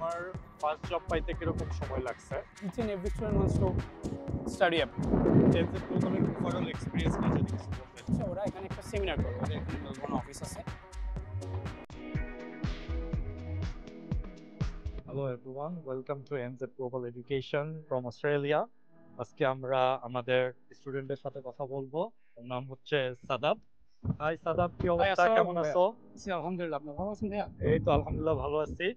তোমার first job পাইতে কিরকম সময় লাগছে? Each and every student wants to study abroad. এর যে তুমি ওভারঅল এক্সপেরিয়েন্স নিয়ে যদি কিছু বলতে। So ওরা এখানে একটা সেমিনার করে, ওদের এখানে মেলবোর্ন অফিস আছে। Hello everyone, welcome to NZ Global Education from Australia. আজকে আমরা আমাদের স্টুডেন্টের সাথে কথা বলবো। ওর নাম হচ্ছে সাদাব। হাই সাদাব, কি অবস্থা, কেমন আছো? আলহামদুলিল্লাহ, আপনি ভালো আছেন ভাইয়া? এই তো আলহামদুলিল্লাহ ভালো আছি।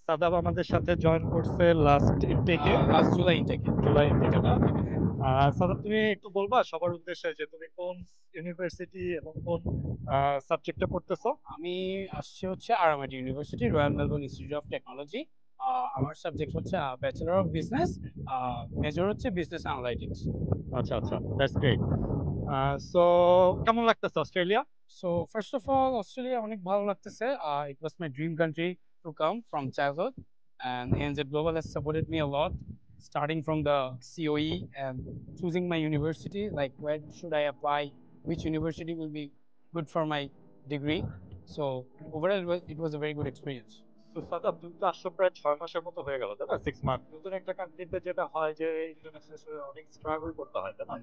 সাদাব আমাদের সাথে জয়েন করছে লাস্ট ইনটেকে, লাস্ট জুলাই ইনটেকে। জুলাই ইনটেকে না? সাদাব, তুমি একটু বলবা সবার উদ্দেশ্যে যে তুমি কোন ইউনিভার্সিটি এবং কোন সাবজেক্টে পড়তেছো? আমি আসছি হচ্ছে RMIT university, Royal Melbourne Institute of Technology. আমার সাবজেক্ট হচ্ছে ব্যাচেলর অফ বিজনেস, মেজর হচ্ছে বিজনেস অ্যানালাইটিক্স। আচ্ছা আচ্ছা, দ্যাটস গ্রেট। সো কেমন লাগতেছে Australia? So first of all, Australia অনেক ভালো লাগতেছে। It was my dream country to come from childhood, and ANZ Global has supported me a lot, starting from the COE and choosing my university, like where should I apply, which university will be good for my degree. So overall, it was a very good experience. তো সাদাব, তুমি তো আসছো প্রায় 6 মাসের মতো হয়ে গেল, তাই না? 6 মান্থ। নতুন একটা কান্ট্রিতে যেটা হয় যে ইন্টারন্যাশনাল অনেক স্ট্রাগল করতে হয়, তাই না?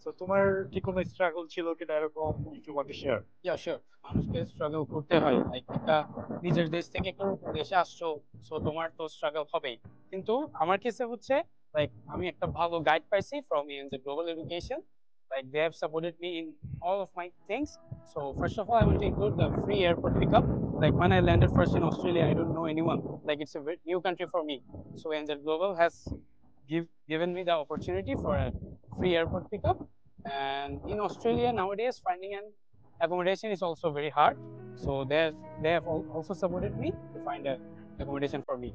তো তোমার কি কোনো স্ট্রাগল ছিল কিনা এরকম একটু আমাকে শেয়ার? Yeah, sure. মানুষকে স্ট্রাগল করতে হয়, লাইক একটা নিজের দেশ থেকে একটা দেশে আসছো, সো তোমার তো স্ট্রাগল হবেই। কিন্তু আমার কেসে হচ্ছে লাইক আমি একটা ভালো গাইড পাইছি from ENZ Global Education. Like they have supported me in all of my things. So first of all, I want to include the free airport pickup. Like when I landed first in Australia, I don't know anyone. Like it's a very new country for me. So ENZ Global has given me the opportunity for a free airport pickup. And in Australia nowadays, finding an accommodation is also very hard. So they have also supported me to find a accommodation for me.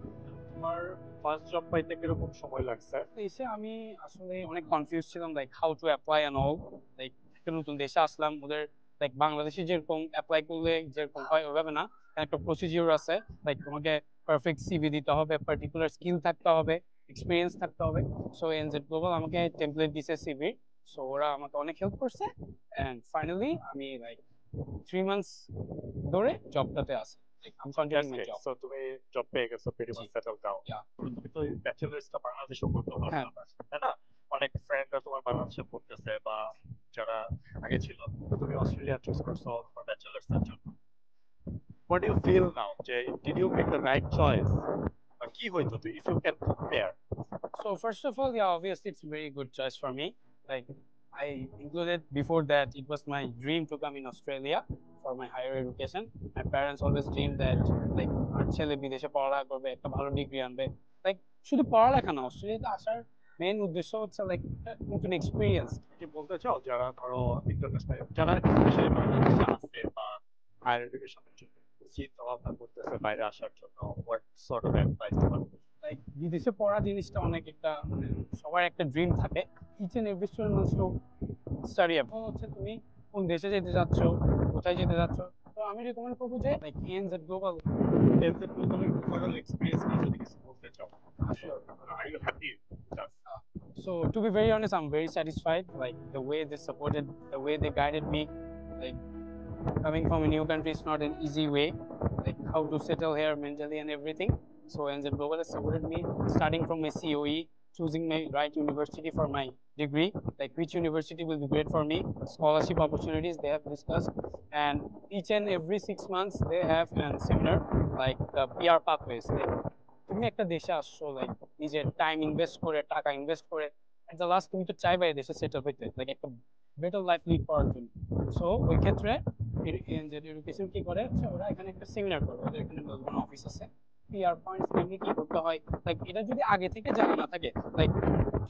তোমার first job পাইতে কিরকম সময় লাগছে? এসে আমি আসলে অনেক confuse ছিলাম, like how to apply and all. Like একটা নতুন দেশে আসলাম, ওদের লাইক বাংলাদেশে যেরকম অ্যাপ্লাই করলে যেরকম হয় ওইভাবে না, একটা প্রসিডিউর আছে। লাইক তোমাকে পারফেক্ট সিভি দিতে হবে, পার্টিকুলার স্কিল থাকতে হবে, এক্সপিরিয়েন্স থাকতে হবে। সো এনজেড গ্লোবাল আমাকে টেমপ্লেট দিছে সিভি। সো ওরা আমাকে অনেক হেল্প করছে, এন্ড ফাইনালি আমি লাইক 3 মান্থস ধরে জবটাতে আছি। I'm continuing my job. So তুমি জব পেয়ে গেছো, pretty much settled down. Yeah. তুমি তো ব্যাচেলার্সটা বাংলাদেশেও করতে পারো, হ্যাঁ। তাই না? অনেক ফ্রেন্ডরা তোমার বাংলাদেশে পড়তেছে বা যারা আগে ছিল, তো তুমি অস্ট্রেলিয়া চুজ করছো ফর ব্যাচেলার্স এর জন্য। What do you feel now? Did you make the right choice? Or কি হইতো তুই if you can compare? So first of all, yeah, obviously it's a very good choice for me. Like I included before that it was my dream to come in Australia for my higher education. My parents always dreamed that like our ছেলে বিদেশে পড়ালেখা করবে, একটা ভালো degree আনবে। Like শুধু পড়ালেখা না, অস্ট্রেলিয়াতে আসার মেইন উদ্দেশ্য হচ্ছে লাইক নতুন এক্সপিরিয়েন্স। কি বলতে চাও যারা ধরো ইন্টারন্যাশনাল, যারা স্পেশালি বাংলাদেশে আছে বা হায়ার এডুকেশনের জন্য চিন্তা ভাবনা করতেছে বাইরে আসার জন্য, what sort of advice দিবা? লাইক বিদেশে পড়া জিনিসটা অনেক একটা মানে সবার একটা ড্রিম থাকে। Each and every student wants to study abroad. হচ্ছে তুমি কোন দেশে যেতে যাচ্ছ, কোথায় যেতে যাচ্ছ। তো আমি রেকমেন্ড করবো যে লাইক ENZ Global। এতে তুমি ওভারঅল এক্সপেরিয়েন্স নিয়ে যদি কিছু বলতে চাও, are you happy with that? So to be very honest, I'm very satisfied. Like the way they supported, the way they guided me. Like coming from a new country is not an easy way. Like how to settle here mentally and everything. So NZ Global has supported me starting from my COE, choosing my right university for my degree, like which university will be great for me, scholarship opportunities they have discussed, and each and every 6 months they have a seminar like the PR pathways. Like তুমি একটা দেশে আসছো, like নিজের time invest করে, টাকা invest করে, at the last তুমি তো চাইবে দেশে সেটেল হইতে, লাইক একটা বেটার লাইফ লিড করার জন্য। সো ওই ক্ষেত্রে এডুকেশন কি করে হচ্ছে ওরা এখানে একটা সেমিনার করে, ওদের এখানে মেলবোর্ন অফিস আছে। পিআর পয়েন্টস এমনি কি করতে হয়, লাইক এটা যদি আগে থেকে জানা না থাকে, লাইক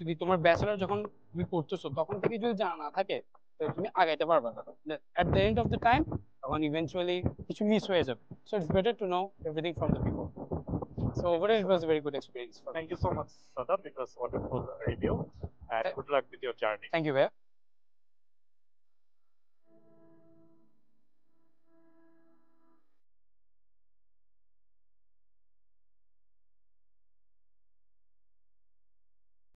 যদি তোমার ব্যাচেলর যখন তুমি পড়তেছো তখন থেকে যদি জানা না থাকে, তো তুমি আগাইতে পারবে না। At the end of the time তখন ইভেন্চুয়ালি কিছু মিস হয়ে যাবে। So it's better to know everything from the before. So overall, it was a very good experience for me. Thank you so much, Sadab. It was wonderful review, and good luck with your journey. Thank you, Bhaiya.